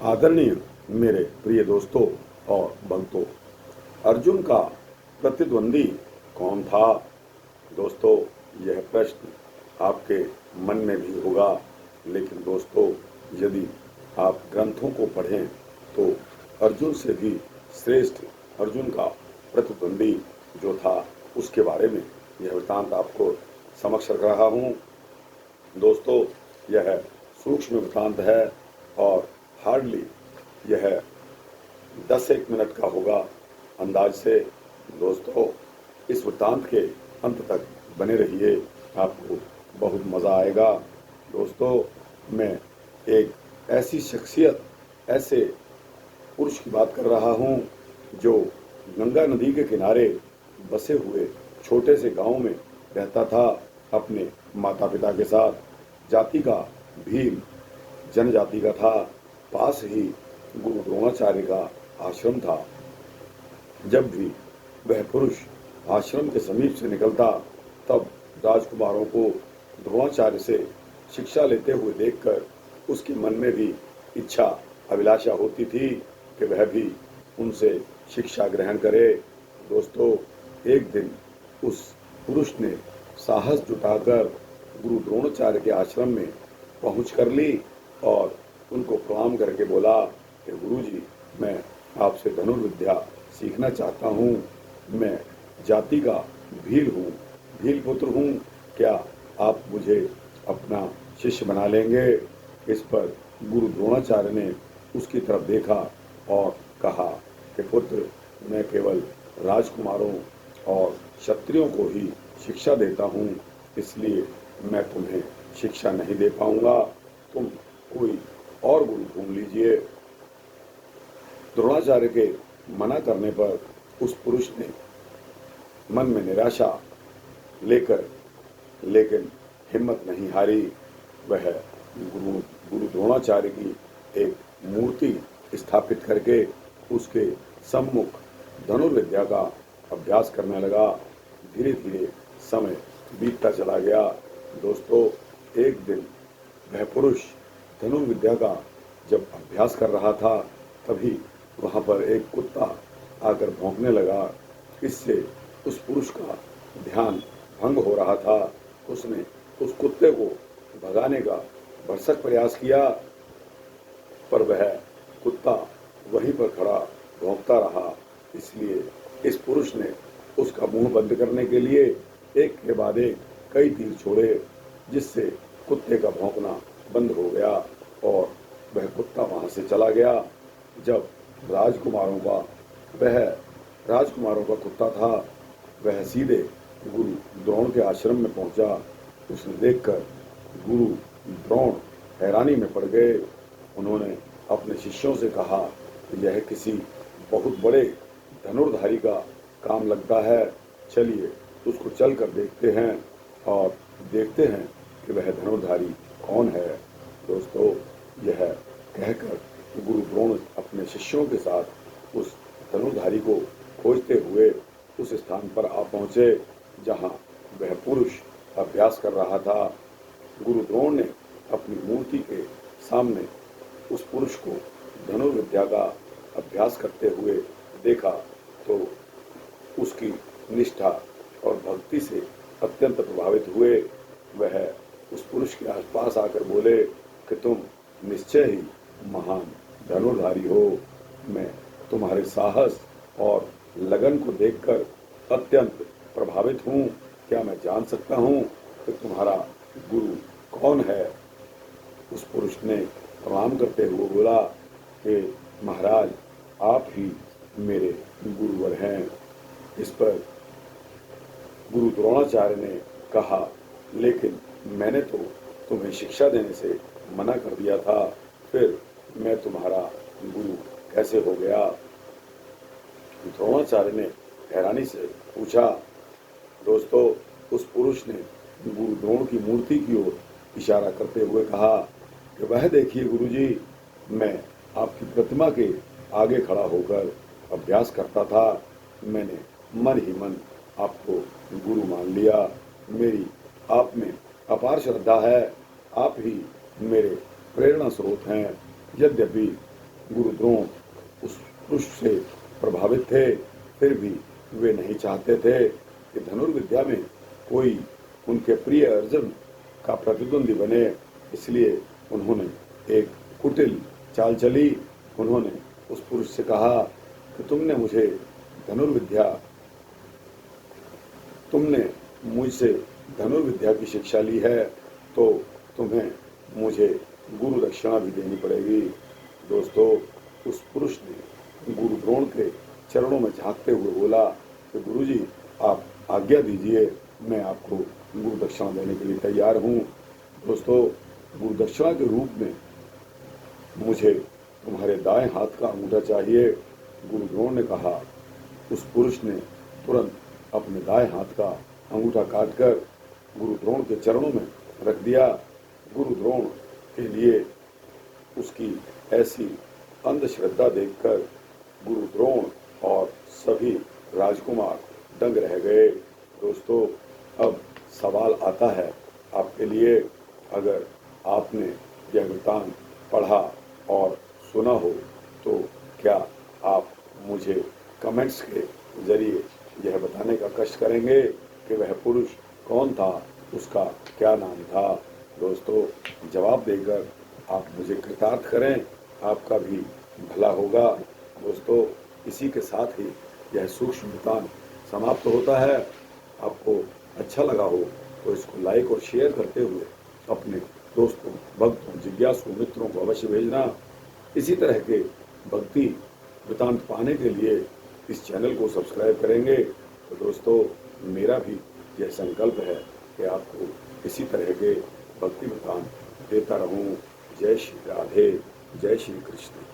आदरणीय मेरे प्रिय दोस्तों और भक्तों, अर्जुन का प्रतिद्वंदी कौन था? दोस्तों, यह प्रश्न आपके मन में भी होगा, लेकिन दोस्तों, यदि आप ग्रंथों को पढ़ें तो अर्जुन से भी श्रेष्ठ अर्जुन का प्रतिद्वंदी जो था उसके बारे में यह वृत्तांत आपको समक्ष रख रहा हूँ। दोस्तों, यह सूक्ष्म वृत्तांत है और हार्डली यह 10-1 मिनट का होगा अंदाज से। दोस्तों, इस वृत्तांत के अंत तक बने रहिए, आपको बहुत मज़ा आएगा। दोस्तों, मैं एक ऐसी शख्सियत, ऐसे पुरुष की बात कर रहा हूँ जो गंगा नदी के किनारे बसे हुए छोटे से गांव में रहता था अपने माता पिता के साथ। जाति का भील जनजाति का था। पास ही गुरु द्रोणाचार्य का आश्रम था। जब भी वह पुरुष आश्रम के समीप से निकलता, तब राजकुमारों को द्रोणाचार्य से शिक्षा लेते हुए देखकर उसके मन में भी इच्छा अभिलाषा होती थी कि वह भी उनसे शिक्षा ग्रहण करे। दोस्तों, एक दिन उस पुरुष ने साहस जुटाकर गुरु द्रोणाचार्य के आश्रम में पहुंच कर ली और उनको प्रणाम करके बोला कि गुरुजी, मैं आपसे धनुर्विद्या सीखना चाहता हूँ। मैं जाति का भील हूँ, भील पुत्र हूँ। क्या आप मुझे अपना शिष्य बना लेंगे? इस पर गुरु द्रोणाचार्य ने उसकी तरफ देखा और कहा कि पुत्र, मैं केवल राजकुमारों और क्षत्रियों को ही शिक्षा देता हूँ, इसलिए मैं तुम्हें शिक्षा नहीं दे पाऊंगा। तुम कोई और गुरु ढूंढ लीजिए। द्रोणाचार्य के मना करने पर उस पुरुष ने मन में निराशा लेकर लेकिन हिम्मत नहीं हारी। वह गुरु द्रोणाचार्य की एक मूर्ति स्थापित करके उसके सम्मुख धनुर्विद्या का अभ्यास करने लगा। धीरे धीरे समय बीतता चला गया। दोस्तों, एक दिन वह पुरुष धनुर्विद्या का जब अभ्यास कर रहा था, तभी वहाँ पर एक कुत्ता आकर भौंकने लगा। इससे उस पुरुष का ध्यान भंग हो रहा था। उसने उस कुत्ते को भगाने का भरसक प्रयास किया, पर वह कुत्ता वहीं पर खड़ा भौंकता रहा। इसलिए इस पुरुष ने उसका मुंह बंद करने के लिए एक के बाद एक कई तीर छोड़े, जिससे कुत्ते का भौंकना बंद हो गया और वह कुत्ता वहां से चला गया। जब वह राजकुमारों का कुत्ता था, वह सीधे गुरु द्रोण के आश्रम में पहुंचा। उसने देखकर गुरु द्रोण हैरानी में पड़ गए। उन्होंने अपने शिष्यों से कहा कि यह किसी बहुत बड़े धनुर्धारी का काम लगता है। चलिए उसको चल कर देखते हैं और देखते हैं कि वह धनुर्धारी कौन है। दोस्तों, यह कहकर गुरु द्रोण अपने शिष्यों के साथ उस धनुर्धारी को खोजते हुए उस स्थान पर आ पहुंचे जहां वह पुरुष अभ्यास कर रहा था। गुरु द्रोण ने अपनी मूर्ति के सामने उस पुरुष को धनुर्विद्या का अभ्यास करते हुए देखा तो उसकी निष्ठा और भक्ति से अत्यंत प्रभावित हुए। वह उस पुरुष के आसपास आकर बोले कि तुम निश्चय ही महान धनुर्धारी हो। मैं तुम्हारे साहस और लगन को देखकर अत्यंत प्रभावित हूँ। क्या मैं जान सकता हूँ कि तुम्हारा गुरु कौन है? उस पुरुष ने प्रणाम करते हुए बोला कि महाराज, आप ही मेरे गुरुवर हैं। इस पर गुरु द्रोणाचार्य ने कहा, लेकिन मैंने तो तुम्हें शिक्षा देने से मना कर दिया था, फिर मैं तुम्हारा गुरु कैसे हो गया? द्रोणाचार्य ने हैरानी से पूछा। दोस्तों, उस पुरुष ने गुरु द्रोण की मूर्ति की ओर इशारा करते हुए कहा कि वह देखिए गुरुजी, मैं आपकी प्रतिमा के आगे खड़ा होकर अभ्यास करता था। मैंने मन ही मन आपको गुरु मान लिया। मेरी आप में अपार श्रद्धा है। आप ही मेरे प्रेरणा स्रोत हैं। यद्यपि गुरु द्रोण उस पुरुष से प्रभावित थे, फिर भी वे नहीं चाहते थे कि धनुर्विद्या में कोई उनके प्रिय अर्जुन का प्रतिद्वंदी बने। इसलिए उन्होंने एक कुटिल चाल चली। उन्होंने उस पुरुष से कहा कि तुमने मुझसे धनुर्विद्या की शिक्षा ली है, तो तुम्हें मुझे गुरु दक्षिणा भी देनी पड़ेगी। दोस्तों, उस पुरुष ने गुरु द्रोण के चरणों में झांकते हुए बोला कि गुरुजी, आप आज्ञा दीजिए, मैं आपको गुरु दक्षिणा देने के लिए तैयार हूँ। दोस्तों, गुरु दक्षिणा के रूप में मुझे तुम्हारे दाएं हाथ का अंगूठा चाहिए। गुरु द्रोण ने कहा। उस पुरुष ने तुरंत अपने दाएं हाथ का अंगूठा काटकर गुरु द्रोण के चरणों में रख दिया। गुरु द्रोण के लिए उसकी ऐसी अंधश्रद्धा देखकर गुरु द्रोण और सभी राजकुमार दंग रह गए। दोस्तों, अब सवाल आता है आपके लिए, अगर आपने यह वृत्तांत पढ़ा और सुना हो तो क्या आप मुझे कमेंट्स के जरिए यह बताने का कष्ट करेंगे कि वह पुरुष कौन था, उसका क्या नाम था। दोस्तों, जवाब देकर आप मुझे कृतार्थ करें, आपका भी भला होगा। दोस्तों, इसी के साथ ही यह सूक्ष्म वृत्तांत समाप्त होता है। आपको अच्छा लगा हो तो इसको लाइक और शेयर करते हुए अपने दोस्तों, भक्तों, जिज्ञासु मित्रों को अवश्य भेजना। इसी तरह के भक्ति वृत्तांत पाने के लिए इस चैनल को सब्सक्राइब करेंगे। तो दोस्तों, मेरा भी यह संकल्प है कि आपको इसी तरह के भक्ति वृत्तांत देता रहूं। जय श्री राधे, जय श्री कृष्ण।